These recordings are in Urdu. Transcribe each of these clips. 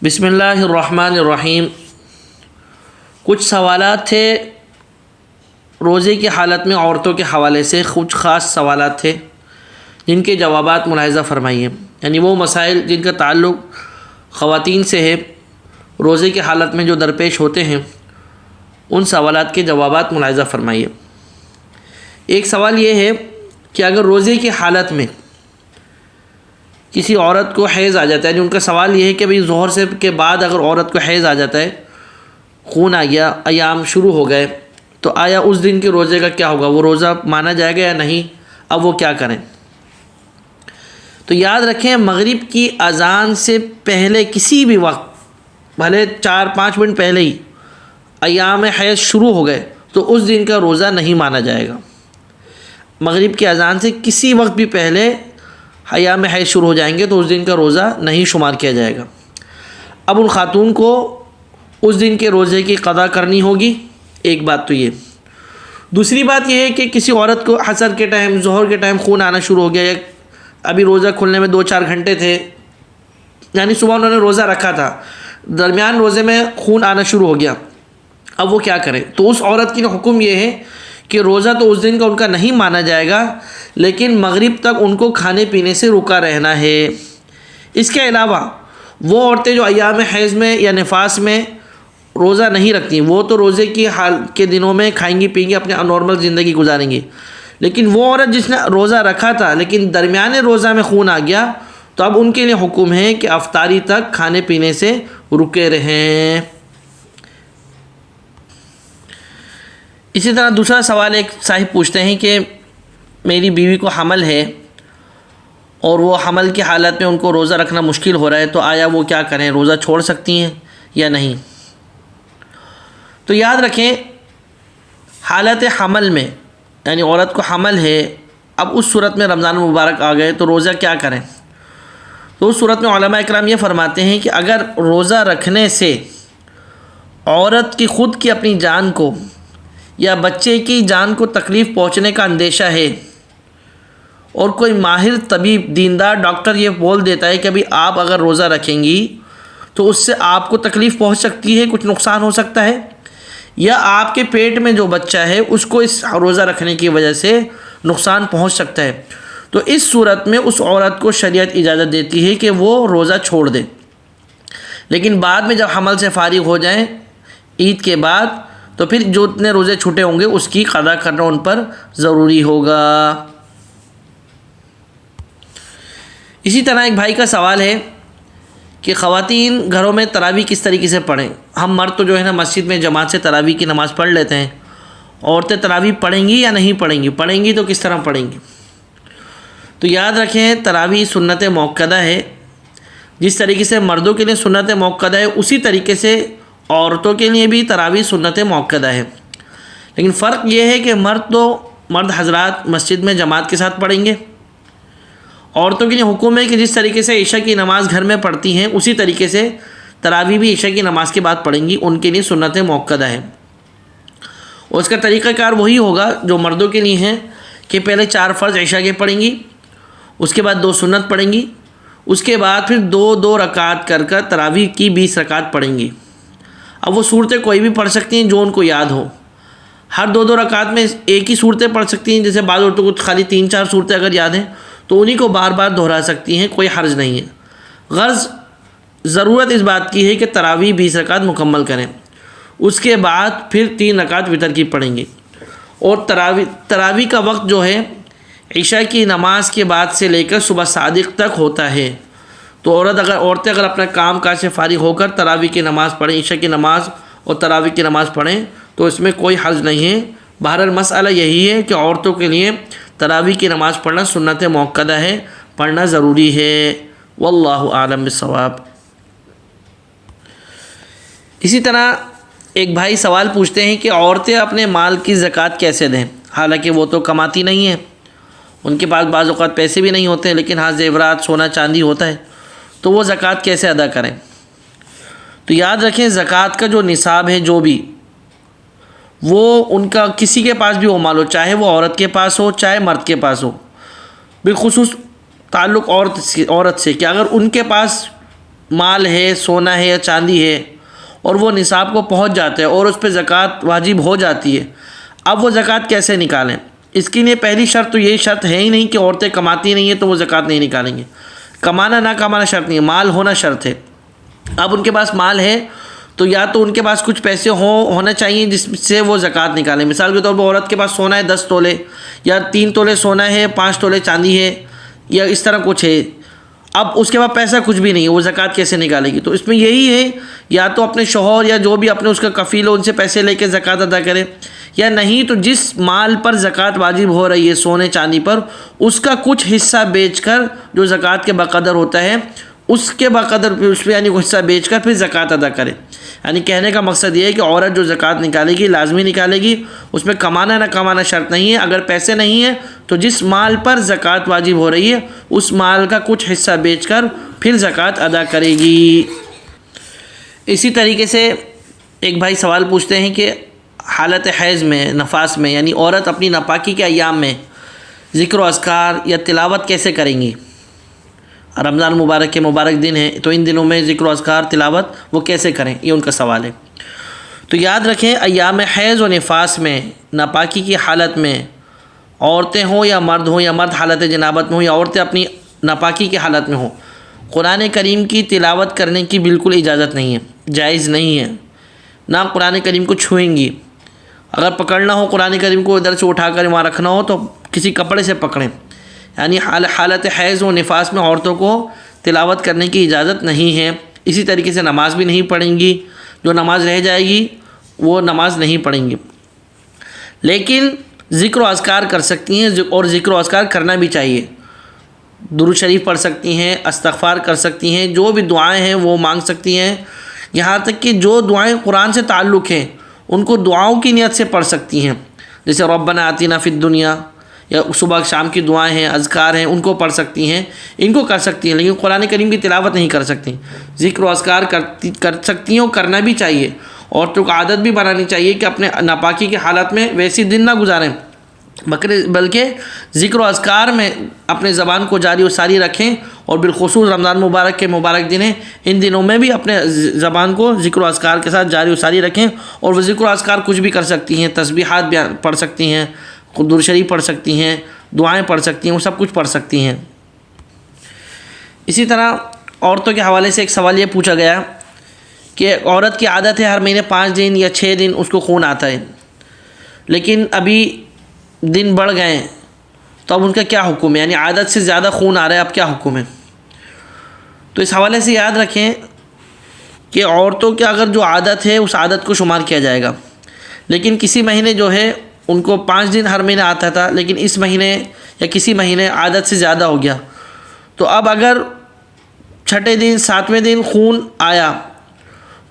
بسم اللہ الرحمن الرحیم۔ کچھ سوالات تھے روزے کی حالت میں عورتوں کے حوالے سے، کچھ خاص سوالات تھے جن کے جوابات ملاحظہ فرمائیے، یعنی وہ مسائل جن کا تعلق خواتین سے ہے، روزے کی حالت میں جو درپیش ہوتے ہیں، ان سوالات کے جوابات ملاحظہ فرمائیے۔ ایک سوال یہ ہے کہ اگر روزے کی حالت میں کسی عورت کو حیض آ جاتا ہے، ان کا سوال یہ ہے کہ بھئی ظہر سے کے بعد اگر عورت کو حیض آ جاتا ہے، خون آ گیا، ایام شروع ہو گئے، تو آیا اس دن کے روزے کا کیا ہوگا؟ وہ روزہ مانا جائے گا یا نہیں؟ اب وہ کیا کریں؟ تو یاد رکھیں، مغرب کی اذان سے پہلے کسی بھی وقت، بھلے 4-5 منٹ پہلے ہی ایام حیض شروع ہو گئے تو اس دن کا روزہ نہیں مانا جائے گا۔ مغرب کی اذان سے کسی وقت بھی پہلے ایام حیض شروع ہو جائیں گے تو اس دن کا روزہ نہیں شمار کیا جائے گا۔ اب ان خاتون کو اس دن کے روزے کی قضا کرنی ہوگی، ایک بات تو یہ۔ دوسری بات یہ ہے کہ کسی عورت کو عصر کے ٹائم، ظہر کے ٹائم خون آنا شروع ہو گیا، یا ابھی روزہ کھلنے میں 2-4 گھنٹے تھے، یعنی صبح انہوں نے روزہ رکھا تھا، درمیان روزے میں خون آنا شروع ہو گیا، اب وہ کیا کرے؟ تو اس عورت کی حکم یہ ہے کہ روزہ تو اس دن کا ان کا نہیں مانا جائے گا، لیکن مغرب تک ان کو کھانے پینے سے رکا رہنا ہے۔ اس کے علاوہ وہ عورتیں جو ایام حیض میں یا نفاس میں روزہ نہیں رکھتی، وہ تو روزے کی حال کے دنوں میں کھائیں گی پئیں گی، اپنے نارمل زندگی گزاریں گی، لیکن وہ عورت جس نے روزہ رکھا تھا لیکن درمیان روزہ میں خون آ گیا، تو اب ان کے لیے حکم ہے کہ افطاری تک کھانے پینے سے رکے رہیں۔ اسی طرح دوسرا سوال ایک صاحب پوچھتے ہیں کہ میری بیوی کو حمل ہے اور وہ حمل کی حالت میں ان کو روزہ رکھنا مشکل ہو رہا ہے، تو آیا وہ کیا کریں؟ روزہ چھوڑ سکتی ہیں یا نہیں؟ تو یاد رکھیں، حالت حمل میں، یعنی عورت کو حمل ہے، اب اس صورت میں رمضان مبارک آ گئے تو روزہ کیا کریں؟ تو اس صورت میں علماء اکرام یہ فرماتے ہیں کہ اگر روزہ رکھنے سے عورت کی خود کی اپنی جان کو یا بچے کی جان کو تکلیف پہنچنے کا اندیشہ ہے، اور کوئی ماہر طبیب، دیندار ڈاکٹر یہ بول دیتا ہے کہ ابھی آپ اگر روزہ رکھیں گی تو اس سے آپ کو تکلیف پہنچ سکتی ہے، کچھ نقصان ہو سکتا ہے، یا آپ کے پیٹ میں جو بچہ ہے اس کو اس روزہ رکھنے کی وجہ سے نقصان پہنچ سکتا ہے، تو اس صورت میں اس عورت کو شریعت اجازت دیتی ہے کہ وہ روزہ چھوڑ دے، لیکن بعد میں جب حمل سے فارغ ہو جائیں عید کے بعد، تو پھر جو اتنے روزے چھوٹے ہوں گے اس کی قضا کرنا ان پر ضروری ہوگا۔ اسی طرح ایک بھائی کا سوال ہے کہ خواتین گھروں میں تراویح کس طریقے سے پڑھیں؟ ہم مرد تو جو ہے نا مسجد میں جماعت سے تراویح کی نماز پڑھ لیتے ہیں، عورتیں تراویح پڑھیں گی یا نہیں پڑھیں گی؟ پڑھیں گی تو کس طرح پڑھیں گی؟ تو یاد رکھیں، تراویح سنت موقدہ ہے، جس طریقے سے مردوں کے لیے سنت موقدہ ہے اسی طریقے سے عورتوں کے لیے بھی تراویح سنت موقدہ ہے، لیکن فرق یہ ہے کہ مرد حضرات مسجد میں جماعت کے ساتھ پڑھیں گے، عورتوں کے لیے حکم ہے کہ جس طریقے سے عشاء کی نماز گھر میں پڑھتی ہیں اسی طریقے سے تراویح بھی عشاء کی نماز کے بعد پڑھیں گی، ان کے لیے سنت موقدہ ہے، اور اس کا طریقہ کار وہی ہوگا جو مردوں کے لیے ہیں کہ پہلے 4 فرض عشاء کے پڑھیں گی، اس کے بعد 2 سنت پڑھیں گی، اس کے بعد پھر 2 رکعت کر تراویح کی 20 رکعت پڑھیں گی۔ اب وہ صورتیں کوئی بھی پڑھ سکتی ہیں جو ان کو یاد ہو، ہر 2 رکعت میں ایک ہی صورتیں پڑھ سکتی ہیں، جیسے بعض عورتوں کو خالی 3-4 صورتیں اگر یاد ہیں تو انہی کو بار بار دہرا سکتی ہیں، کوئی حرج نہیں ہے۔ غرض ضرورت اس بات کی ہے کہ تراویح 20 رکعت مکمل کریں، اس کے بعد پھر 3 رکعت وتر کی پڑھیں گے، اور تراویح کا وقت جو ہے عشاء کی نماز کے بعد سے لے کر صبح صادق تک ہوتا ہے، تو عورتیں اگر اپنا کام کاج سے فارغ ہو کر تراویح کی نماز پڑھیں، عشاء کی نماز اور تراویح کی نماز پڑھیں تو اس میں کوئی حرج نہیں ہے۔ بہرحال مسئلہ یہی ہے کہ عورتوں کے لیے تراویح کی نماز پڑھنا سنت موقدہ ہے، پڑھنا ضروری ہے، واللہ اعلم بالصواب۔ اسی طرح ایک بھائی سوال پوچھتے ہیں کہ عورتیں اپنے مال کی زکوٰۃ کیسے دیں؟ حالانکہ وہ تو کماتی نہیں ہیں، ان کے پاس بعض اوقات پیسے بھی نہیں ہوتے، لیکن ہاں زیورات، سونا چاندی ہوتا ہے، تو وہ زکوٰۃ کیسے ادا کریں؟ تو یاد رکھیں، زکوٰۃ کا جو نصاب ہے جو بھی، وہ ان کا کسی کے پاس بھی وہ مال ہو، چاہے وہ عورت کے پاس ہو چاہے مرد کے پاس ہو، بالخصوص تعلق عورت سے کہ اگر ان کے پاس مال ہے، سونا ہے یا چاندی ہے، اور وہ نصاب کو پہنچ جاتا ہے اور اس پہ زکوٰۃ واجب ہو جاتی ہے، اب وہ زکوٰۃ کیسے نکالیں؟ اس کے لیے پہلی شرط تو یہ شرط ہے ہی نہیں کہ عورتیں کماتی نہیں ہیں تو وہ زکوٰۃ نہیں نکالیں گے۔ کمانا نہ کمانا شرط نہیں ہے، مال ہونا شرط ہے۔ اب ان کے پاس مال ہے تو یا تو ان کے پاس کچھ پیسے ہونا چاہیے جس سے وہ زکوٰۃ نکالیں۔ مثال کے طور پر عورت کے پاس سونا ہے 10 تولے، یا 3 تولے سونا ہے، 5 تولے چاندی ہے، یا اس طرح کچھ ہے۔ اب اس کے بعد پیسہ کچھ بھی نہیں ہے، وہ زکوٰۃ کیسے نکالے گی؟ تو اس میں یہی ہے، یا تو اپنے شوہر یا جو بھی اپنے اس کا کفیل ہو ان سے پیسے لے کے زکوٰۃ ادا کرے، یا نہیں تو جس مال پر زکوٰۃ واجب ہو رہی ہے سونے چاندی پر، اس کا کچھ حصہ بیچ کر جو زکوٰۃ کے بقدر ہوتا ہے اس کے بقدر اس پہ یعنی حصہ بیچ کر پھر زکوٰۃ ادا کرے۔ یعنی کہنے کا مقصد یہ ہے کہ عورت جو زکوٰۃ نکالے گی لازمی نکالے گی، اس میں کمانا نہ کمانا شرط نہیں ہے۔ اگر پیسے نہیں ہیں تو جس مال پر زکوٰۃ واجب ہو رہی ہے اس مال کا کچھ حصہ بیچ کر پھر زکوٰۃ ادا کرے گی۔ اسی طریقے سے ایک بھائی سوال پوچھتے ہیں کہ حالت حیض میں، نفاس میں، یعنی عورت اپنی ناپاکی کے ایام میں ذکر و اذکار یا تلاوت کیسے کریں گی؟ رمضان مبارک کے مبارک دن ہیں تو ان دنوں میں ذکر و اذکار تلاوت وہ کیسے کریں، یہ ان کا سوال ہے۔ تو یاد رکھیں ایام حیض و نفاس میں، ناپاکی کی حالت میں، عورتیں ہوں یا مرد ہوں، یا مرد حالت جنابت میں ہوں یا عورتیں اپنی ناپاکی کی حالت میں ہوں، قرآن کریم کی تلاوت کرنے کی بالکل اجازت نہیں ہے، جائز نہیں ہے۔ نہ قرآن کریم کو چھوئیں گی، اگر پکڑنا ہو قرآن کریم کو ادھر سے اٹھا کر وہاں رکھنا ہو تو کسی کپڑے سے پکڑیں۔ یعنی حالت حیض و نفاس میں عورتوں کو تلاوت کرنے کی اجازت نہیں ہے۔ اسی طریقے سے نماز بھی نہیں پڑھیں گی، جو نماز رہ جائے گی وہ نماز نہیں پڑھیں گی، لیکن ذکر و اذکار کر سکتی ہیں، اور ذکر و اذکار کرنا بھی چاہیے۔ درود شریف پڑھ سکتی ہیں، استغفار کر سکتی ہیں، جو بھی دعائیں ہیں وہ مانگ سکتی ہیں، یہاں تک کہ جو دعائیں قرآن سے تعلق ہیں ان کو دعاؤں کی نیت سے پڑھ سکتی ہیں، جیسے ربنا آتنا فی الدنیا، یا صبح شام کی دعائیں ہیں، اذکار ہیں، ان کو پڑھ سکتی ہیں، ان کو کر سکتی ہیں، لیکن قرآن کریم کی تلاوت نہیں کر سکتی۔ ذکر و اذکار کر سکتی ہیں اور کرنا بھی چاہیے۔ عورتوں کو عادت بھی بنانی چاہیے کہ اپنے ناپاکی کی حالت میں ویسی دن نہ گزاریں، بلکہ ذکر و اذکار میں اپنے زبان کو جاری و ساری رکھیں، اور بالخصوص رمضان مبارک کے مبارک دن ہیں، ان دنوں میں بھی اپنے زبان کو ذکر و اذکار کے ساتھ جاری و ساری رکھیں، اور وہ ذکر و اذکار کچھ بھی کر سکتی ہیں، تسبیحات پڑھ سکتی ہیں، درود شریف پڑھ سکتی ہیں، دعائیں پڑھ سکتی ہیں، وہ سب کچھ پڑھ سکتی ہیں۔ اسی طرح عورتوں کے حوالے سے ایک سوال یہ پوچھا گیا کہ عورت کی عادت ہے ہر مہینے 5 دن یا 6 دن اس کو خون آتا ہے، لیکن ابھی دن بڑھ گئے ہیں تو اب ان کا کیا حکم ہے؟ یعنی عادت سے زیادہ خون آ رہا ہے، اب کیا حکم ہے؟ تو اس حوالے سے یاد رکھیں کہ عورتوں کی اگر جو عادت ہے اس عادت کو شمار کیا جائے گا، لیکن کسی مہینے جو ہے ان کو 5 دن ہر مہینے آتا تھا، لیکن اس مہینے یا کسی مہینے عادت سے زیادہ ہو گیا، تو اب اگر 6 دن 7ویں دن خون آیا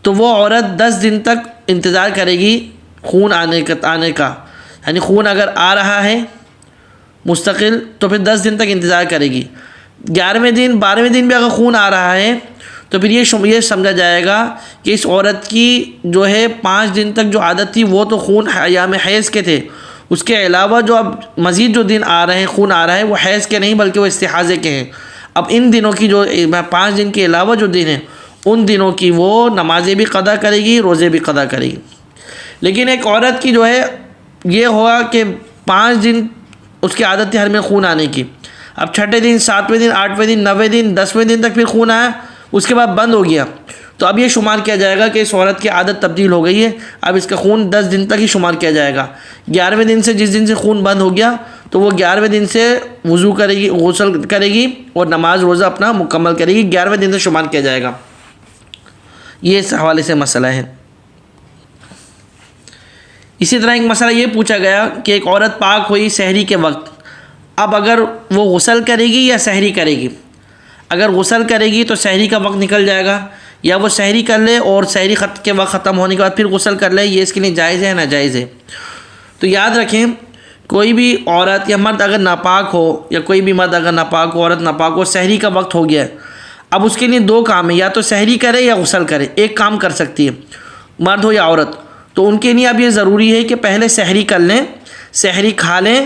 تو وہ عورت 10 دن تک انتظار کرے گی خون آنے کا، یعنی خون اگر آ رہا ہے مستقل تو پھر 10 دن تک انتظار کرے گی۔ 11ویں دن 12ویں دن بھی اگر خون آ رہا ہے تو پھر یہ سمجھا جائے گا کہ اس عورت کی جو ہے 5 دن تک جو عادت تھی وہ تو خون ایام حیض کے تھے، اس کے علاوہ جو اب مزید جو دن آ رہے ہیں خون آ رہا ہے وہ حیض کے نہیں بلکہ وہ استحاضے کے ہیں۔ اب ان دنوں کی جو 5 دن کے علاوہ جو دن ہیں ان دنوں کی وہ نمازیں بھی قضا کرے گی، روزے بھی قضا کرے گی۔ لیکن ایک عورت کی جو ہے یہ ہوا کہ 5 دن اس کی عادت تھی ہر میں خون آنے کی، اب 6 دن 7ویں دن 8ویں دن 9ویں دن 10ویں دن تک پھر خون آیا، اس کے بعد بند ہو گیا، تو اب یہ شمار کیا جائے گا کہ اس عورت کی عادت تبدیل ہو گئی ہے، اب اس کا خون 10 دن تک ہی شمار کیا جائے گا۔ 11ویں دن سے جس دن سے خون بند ہو گیا تو وہ 11ویں دن سے وضو کرے گی، غسل کرے گی اور نماز روزہ اپنا مکمل کرے گی، 11ویں دن سے شمار کیا جائے گا۔ یہ اس حوالے سے مسئلہ ہے۔ اسی طرح ایک مسئلہ یہ پوچھا گیا کہ ایک عورت پاک ہوئی سحری کے وقت، اب اگر وہ غسل کرے گی یا سحری کرے گی؟ اگر غسل کرے گی تو سحری کا وقت نکل جائے گا، یا وہ سحری کر لے اور سحری کے وقت ختم ہونے کے بعد پھر غسل کر لے، یہ اس کے لیے جائز ہے یا ناجائز ہے؟ تو یاد رکھیں کوئی بھی عورت یا مرد اگر ناپاک ہو، یا کوئی بھی مرد اگر ناپاک ہو، عورت ناپاک ہو، سحری کا وقت ہو گیا ہے، اب اس کے لیے 2 کام ہیں، یا تو سحری کرے یا غسل کرے، ایک کام کر سکتی ہے مرد ہو یا عورت۔ تو ان کے لیے اب یہ ضروری ہے کہ پہلے سحری کر لیں، سحری کھا لیں،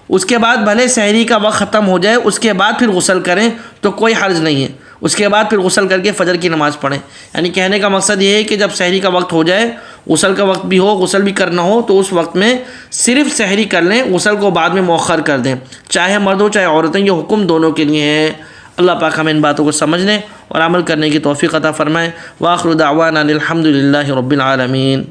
اس کے بعد بھلے سحری کا وقت ختم ہو جائے اس کے بعد پھر غسل کریں تو کوئی حرج نہیں ہے۔ اس کے بعد پھر غسل کر کے فجر کی نماز پڑھیں۔ یعنی کہنے کا مقصد یہ ہے کہ جب سحری کا وقت ہو جائے، غسل کا وقت بھی ہو، غسل بھی کرنا ہو، تو اس وقت میں صرف سحری کر لیں، غسل کو بعد میں مؤخر کر دیں، چاہے مرد ہو چاہے عورتیں، یہ حکم دونوں کے لیے ہے۔ اللہ پاک ہمیں ان باتوں کو سمجھنے اور عمل کرنے کی توفیق عطا فرمائے۔ وآخر دعوانا الحمد للہ رب العالمین۔